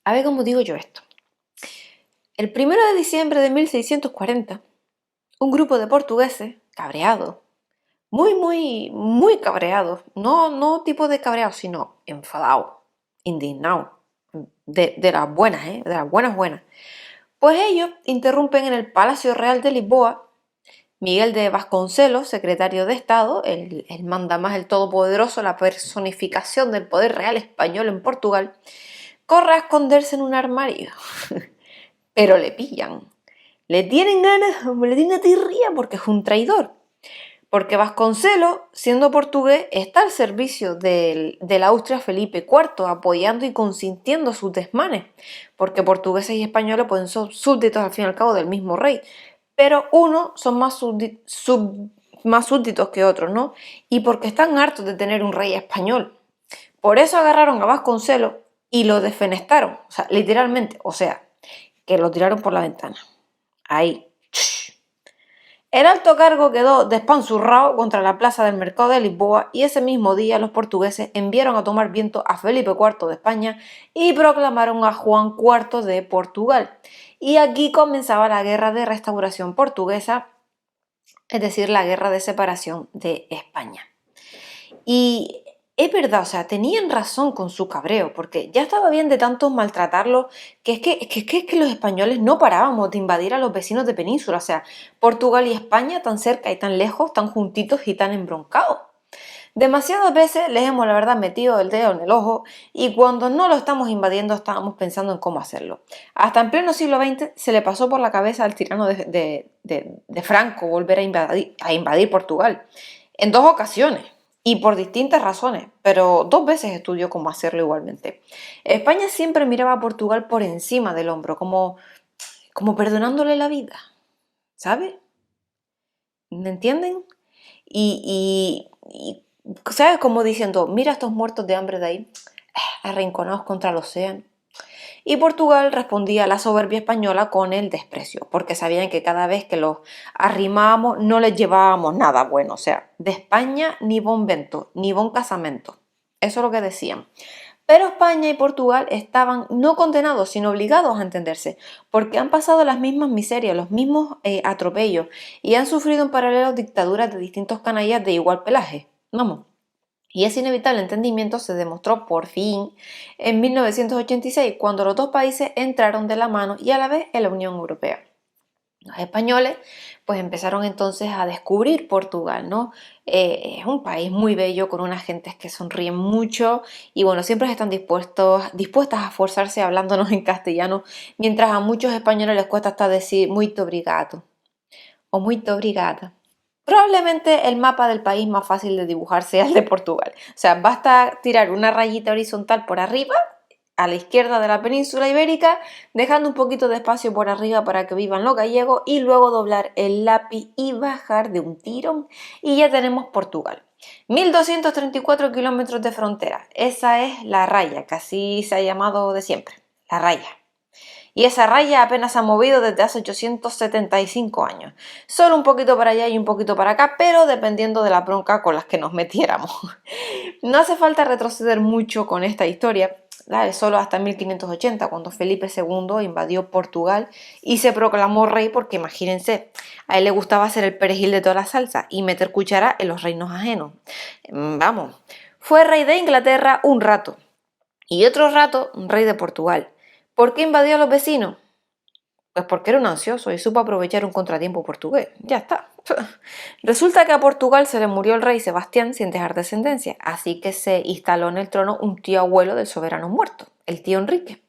A ver cómo digo yo esto. El 1 de diciembre de 1640, un grupo de portugueses, cabreados, muy cabreados, no tipo de cabreados, sino enfadados, indignados, de las buenas, de las buenas. Pues ellos interrumpen en el Palacio Real de Lisboa. Miguel de Vasconcelos, secretario de Estado, el mandamás, el todopoderoso, la personificación del poder real español en Portugal, corre a esconderse en un armario. Pero le pillan. Le tienen ganas, le tienen tirria porque es un traidor. Porque Vasconcelos, siendo portugués, está al servicio del Austria Felipe IV, apoyando y consintiendo sus desmanes. Porque portugueses y españoles pues, son súbditos al fin y al cabo del mismo rey. Pero unos son más súbditos que otros, ¿no? Y porque están hartos de tener un rey español. Por eso agarraron a Vasconcelos y lo defenestraron. O sea, literalmente, que lo tiraron por la ventana. Ahí. El alto cargo quedó despanzurrado contra la plaza del mercado de Lisboa y ese mismo día los portugueses enviaron a tomar viento a Felipe IV de España y proclamaron a Juan IV de Portugal. Y aquí comenzaba la guerra de restauración portuguesa, es decir, la guerra de separación de España. Y es verdad, tenían razón con su cabreo, porque ya estaba bien de tanto maltratarlos, que es que los españoles no parábamos de invadir a los vecinos de península, Portugal y España tan cerca y tan lejos, tan juntitos y tan embroncados. Demasiadas veces les hemos, la verdad, metido el dedo en el ojo y cuando no lo estamos invadiendo estábamos pensando en cómo hacerlo. Hasta en pleno siglo XX se le pasó por la cabeza al tirano de Franco volver a invadir Portugal. En 2 ocasiones. Y por distintas razones, pero 2 veces estudió cómo hacerlo igualmente. España siempre miraba a Portugal por encima del hombro, como perdonándole la vida, ¿sabes? ¿Me entienden? Y ¿sabes? Como diciendo, mira a estos muertos de hambre de ahí, arrinconados contra el océano. Y Portugal respondía a la soberbia española con el desprecio, porque sabían que cada vez que los arrimábamos no les llevábamos nada bueno, de España ni bon vento, ni bon casamento. Eso es lo que decían. Pero España y Portugal estaban no condenados, sino obligados a entenderse, porque han pasado las mismas miserias, los mismos atropellos, y han sufrido en paralelo dictaduras de distintos canallas de igual pelaje. Vamos. Y ese inevitable entendimiento se demostró por fin en 1986, cuando los dos países entraron de la mano y a la vez en la Unión Europea. Los españoles pues empezaron entonces a descubrir Portugal, ¿no? Es un país muy bello, con unas gentes que sonríen mucho y bueno, siempre están dispuestas a forzarse hablándonos en castellano, mientras a muchos españoles les cuesta hasta decir muito obrigado o muito obrigada. Probablemente el mapa del país más fácil de dibujar sea el de Portugal. Basta tirar una rayita horizontal por arriba, a la izquierda de la península ibérica, dejando un poquito de espacio por arriba para que vivan los gallegos y luego doblar el lápiz y bajar de un tirón y ya tenemos Portugal. 1234 kilómetros de frontera. Esa es la raya, que así se ha llamado de siempre, la raya. Y esa raya apenas se ha movido desde hace 875 años. Solo un poquito para allá y un poquito para acá, pero dependiendo de la bronca con las que nos metiéramos. No hace falta retroceder mucho con esta historia, solo hasta 1580, cuando Felipe II invadió Portugal y se proclamó rey, porque imagínense, a él le gustaba hacer el perejil de toda la salsa y meter cuchara en los reinos ajenos. Vamos, fue rey de Inglaterra un rato y otro rato rey de Portugal. ¿Por qué invadió a los vecinos? Pues porque era un ansioso y supo aprovechar un contratiempo portugués. Ya está. Resulta que a Portugal se le murió el rey Sebastián sin dejar descendencia, así que se instaló en el trono un tío abuelo del soberano muerto, el tío Enrique,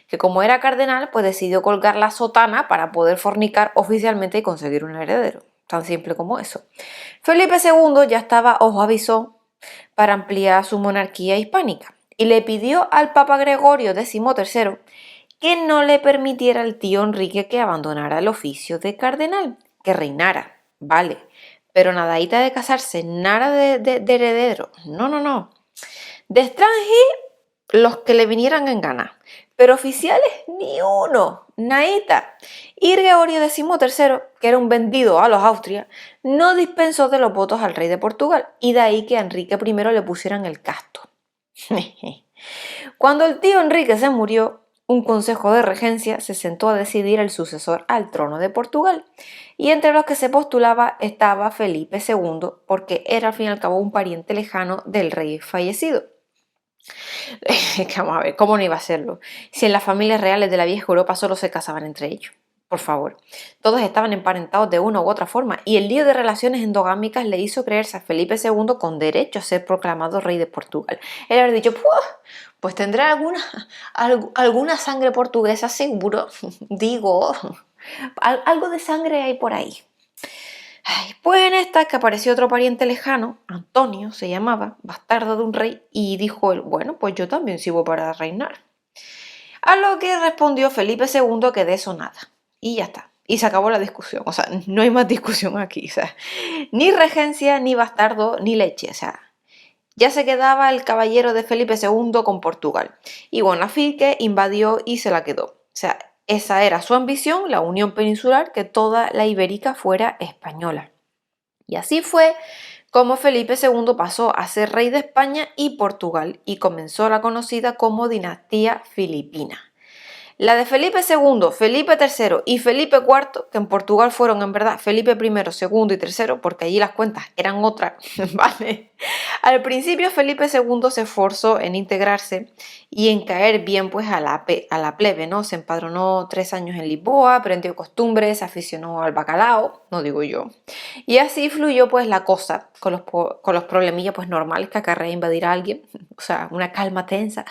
que como era cardenal, pues decidió colgar la sotana para poder fornicar oficialmente y conseguir un heredero. Tan simple como eso. Felipe II ya estaba ojo avisó para ampliar su monarquía hispánica y le pidió al Papa Gregorio XIII que no le permitiera al tío Enrique que abandonara el oficio de cardenal, que reinara, vale, pero nadita de casarse, nada de heredero, no. De extranjeros, los que le vinieran en gana, pero oficiales ni uno, naita. Y Gregorio XIII, que era un vendido a los Austrias, no dispensó de los votos al rey de Portugal, y de ahí que a Enrique I le pusieran el casto. Cuando el tío Enrique se murió, un consejo de regencia se sentó a decidir el sucesor al trono de Portugal, y entre los que se postulaba estaba Felipe II, porque era al fin y al cabo un pariente lejano del rey fallecido. Vamos a ver, ¿cómo no iba a serlo? Si en las familias reales de la vieja Europa solo se casaban entre ellos. Por favor, todos estaban emparentados de una u otra forma, y el lío de relaciones endogámicas le hizo creerse a Felipe II con derecho a ser proclamado rey de Portugal. Él habría dicho, pues tendrá alguna sangre portuguesa seguro, digo, algo de sangre hay por ahí. Ay, pues en esta que apareció otro pariente lejano, Antonio se llamaba, bastardo de un rey, y dijo él, bueno, pues yo también sirvo para reinar. A lo que respondió Felipe II que de eso nada. Y ya está. Y se acabó la discusión. O sea, no hay más discusión aquí. O sea, ni regencia, ni bastardo, ni leche. O sea, ya se quedaba el caballero de Felipe II con Portugal. Y Bonafide invadió y se la quedó. O sea, esa era su ambición, la unión peninsular, que toda la ibérica fuera española. Y así fue como Felipe II pasó a ser rey de España y Portugal y comenzó la conocida como dinastía filipina. La de Felipe II, Felipe III y Felipe IV, que en Portugal fueron en verdad Felipe I, II y III, porque allí las cuentas eran otras, ¿vale? Al principio Felipe II se esforzó en integrarse y en caer bien pues a la plebe, ¿no? Se empadronó 3 años en Lisboa, aprendió costumbres, se aficionó al bacalao, no digo yo. Y así fluyó pues la cosa, con los problemillas pues normales que acarrea invadir a alguien, o sea, una calma tensa.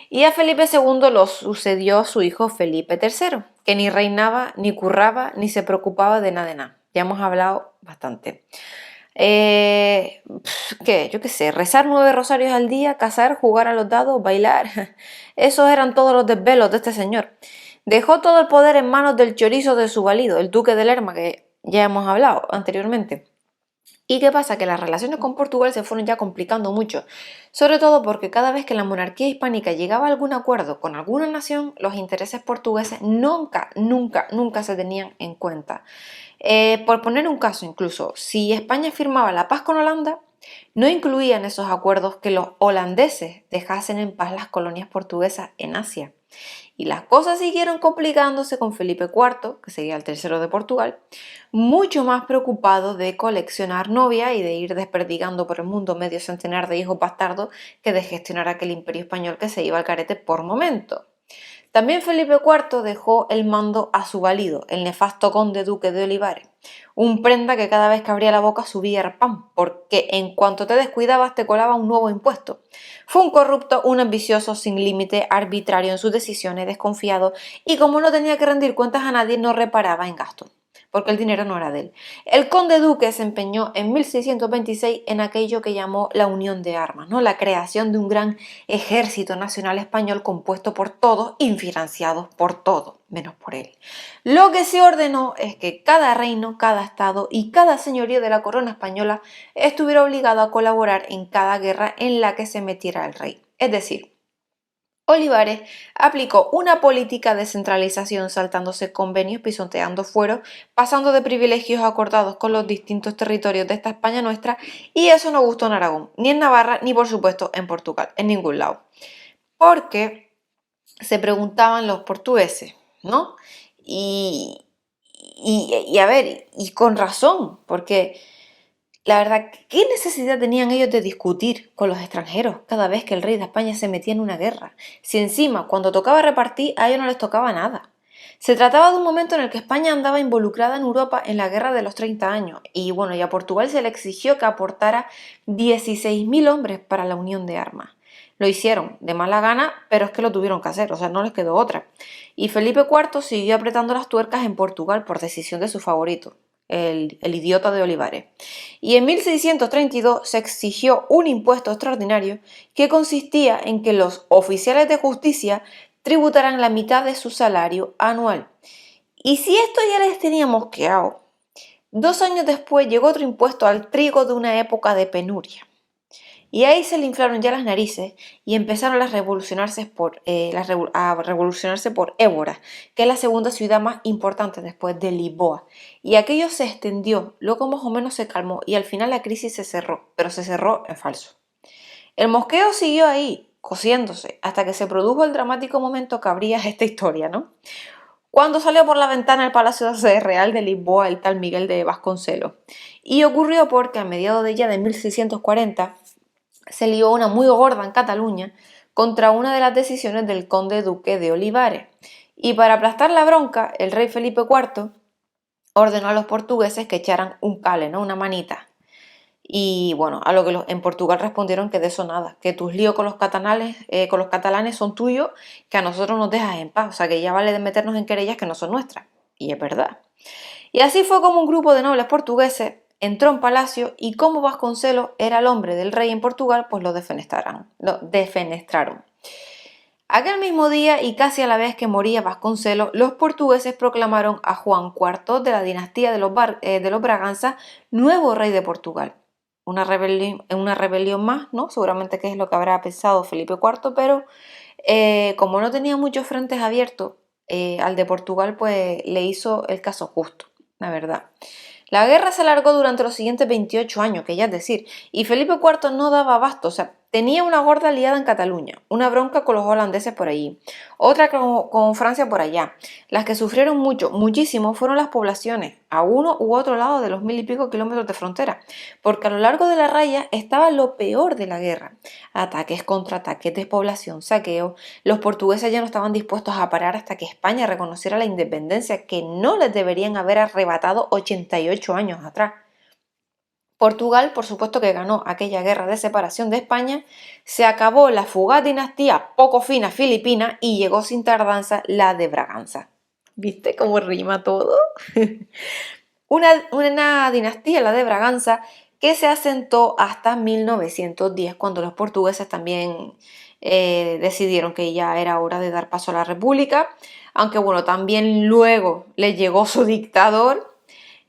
Y a Felipe II lo sucedió su hijo Felipe III, que ni reinaba, ni curraba, ni se preocupaba de nada de nada. Ya hemos hablado bastante. ¿Qué? Yo qué sé, rezar 9 rosarios al día, cazar, jugar a los dados, bailar. Esos eran todos los desvelos de este señor. Dejó todo el poder en manos del chorizo de su valido, el duque de Lerma, que ya hemos hablado anteriormente. ¿Y qué pasa? Que las relaciones con Portugal se fueron ya complicando mucho, sobre todo porque cada vez que la monarquía hispánica llegaba a algún acuerdo con alguna nación, los intereses portugueses nunca se tenían en cuenta. Por poner un caso incluso, si España firmaba la paz con Holanda, no incluían esos acuerdos que los holandeses dejasen en paz las colonias portuguesas en Asia. Y las cosas siguieron complicándose con Felipe IV, que sería el tercero de Portugal, mucho más preocupado de coleccionar novia y de ir desperdigando por el mundo medio centenar de hijos bastardos que de gestionar aquel imperio español que se iba al carete por momento. También Felipe IV dejó el mando a su valido, el nefasto conde duque de Olivares, un prenda que cada vez que abría la boca subía el pan, porque en cuanto te descuidabas te colaba un nuevo impuesto. Fue un corrupto, un ambicioso, sin límite, arbitrario en sus decisiones, desconfiado, y como no tenía que rendir cuentas a nadie, no reparaba en gastos, porque el dinero no era de él. El conde duque se empeñó en 1626 en aquello que llamó la Unión de Armas, ¿no? La creación de un gran ejército nacional español compuesto por todos y financiado por todos, menos por él. Lo que se ordenó es que cada reino, cada estado y cada señorío de la corona española estuviera obligado a colaborar en cada guerra en la que se metiera el rey. Es decir, Olivares aplicó una política de centralización saltándose convenios, pisoteando fueros, pasando de privilegios acordados con los distintos territorios de esta España nuestra, y eso no gustó en Aragón, ni en Navarra, ni por supuesto en Portugal, en ningún lado. Porque se preguntaban los portugueses, ¿no? Y a ver, y con razón, porque la verdad, ¿qué necesidad tenían ellos de discutir con los extranjeros cada vez que el rey de España se metía en una guerra? Si encima, cuando tocaba repartir, a ellos no les tocaba nada. Se trataba de un momento en el que España andaba involucrada en Europa en la guerra de los 30 años y bueno, y a Portugal se le exigió que aportara 16.000 hombres para la unión de armas. Lo hicieron de mala gana, pero es que lo tuvieron que hacer, o sea, no les quedó otra. Y Felipe IV siguió apretando las tuercas en Portugal por decisión de su favorito, el idiota de Olivares. Y en 1632 se exigió un impuesto extraordinario que consistía en que los oficiales de justicia tributaran la mitad de su salario anual. Y si esto ya les tenía mosqueado, 2 años después llegó otro impuesto al trigo de una época de penuria. Y ahí se le inflaron ya las narices y empezaron a revolucionarse por Évora, que es la segunda ciudad más importante después de Lisboa. Y aquello se extendió, luego más o menos se calmó y al final la crisis se cerró, pero se cerró en falso. El mosqueo siguió ahí, cosiéndose, hasta que se produjo el dramático momento que abría esta historia, ¿no? Cuando salió por la ventana del Palacio Real de Lisboa el tal Miguel de Vasconcelos. Y ocurrió porque a mediados de ya de 1640 se lió una muy gorda en Cataluña contra una de las decisiones del conde duque de Olivares. Y para aplastar la bronca, el rey Felipe IV ordenó a los portugueses que echaran un cale, ¿no? Una manita. Y bueno, a lo que en Portugal respondieron que de eso nada, que tus líos con los catalanes son tuyos, que a nosotros nos dejas en paz, o sea que ya vale de meternos en querellas que no son nuestras. Y es verdad. Y así fue como un grupo de nobles portugueses entró en palacio y como Vasconcelos era el hombre del rey en Portugal, pues lo defenestraron. Aquel mismo día y casi a la vez que moría Vasconcelos, los portugueses proclamaron a Juan IV de la dinastía de los Braganza nuevo rey de Portugal. Una rebelión más, ¿no? Seguramente que es lo que habrá pensado Felipe IV, pero como no tenía muchos frentes abiertos, al de Portugal pues le hizo el caso justo, la verdad. La guerra se alargó durante los siguientes 28 años, que ya es decir, y Felipe IV no daba abasto, o sea, tenía una gorda aliada en Cataluña, una bronca con los holandeses por allí, otra con Francia por allá. Las que sufrieron muchísimo fueron las poblaciones, a uno u otro lado de los 1000 y pico kilómetros de frontera, porque a lo largo de la raya estaba lo peor de la guerra. Ataques, contraataques, despoblación, saqueo. Los portugueses ya no estaban dispuestos a parar hasta que España reconociera la independencia que no les deberían haber arrebatado 88 años atrás. Portugal, por supuesto que ganó aquella guerra de separación de España, se acabó la fugaz dinastía poco fina filipina y llegó sin tardanza la de Braganza. ¿Viste cómo rima todo? Una dinastía, la de Braganza, que se asentó hasta 1910, cuando los portugueses también decidieron que ya era hora de dar paso a la república, aunque bueno, también luego le llegó su dictador,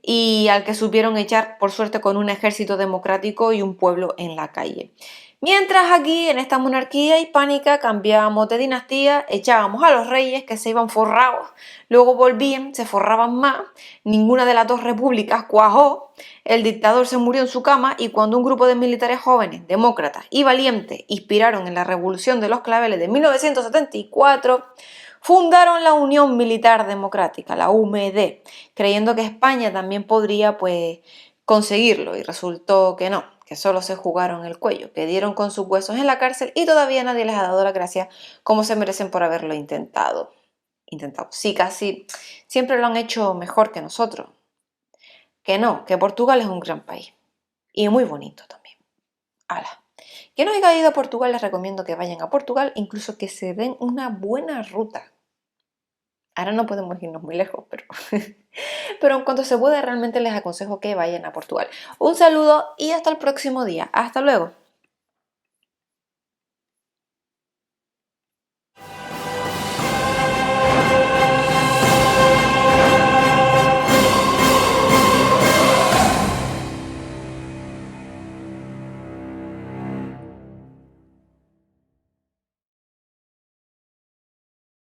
y al que supieron echar, por suerte, con un ejército democrático y un pueblo en la calle. Mientras aquí, en esta monarquía hispánica, cambiábamos de dinastía, echábamos a los reyes que se iban forrados, luego volvían, se forraban más, ninguna de las dos repúblicas cuajó, el dictador se murió en su cama y cuando un grupo de militares jóvenes, demócratas y valientes inspiraron en la Revolución de los Claveles de 1974, fundaron la Unión Militar Democrática, la UMD, creyendo que España también podría pues conseguirlo y resultó que no, que solo se jugaron el cuello, que dieron con sus huesos en la cárcel y todavía nadie les ha dado la gracia como se merecen por haberlo intentado. Sí, casi siempre lo han hecho mejor que nosotros. Que no, que Portugal es un gran país y muy bonito también. ¡Hala! Quien no haya ido a Portugal les recomiendo que vayan a Portugal, incluso que se den una buena ruta. Ahora no podemos irnos muy lejos, pero en cuanto se pueda realmente les aconsejo que vayan a Portugal. Un saludo y hasta el próximo día. Hasta luego.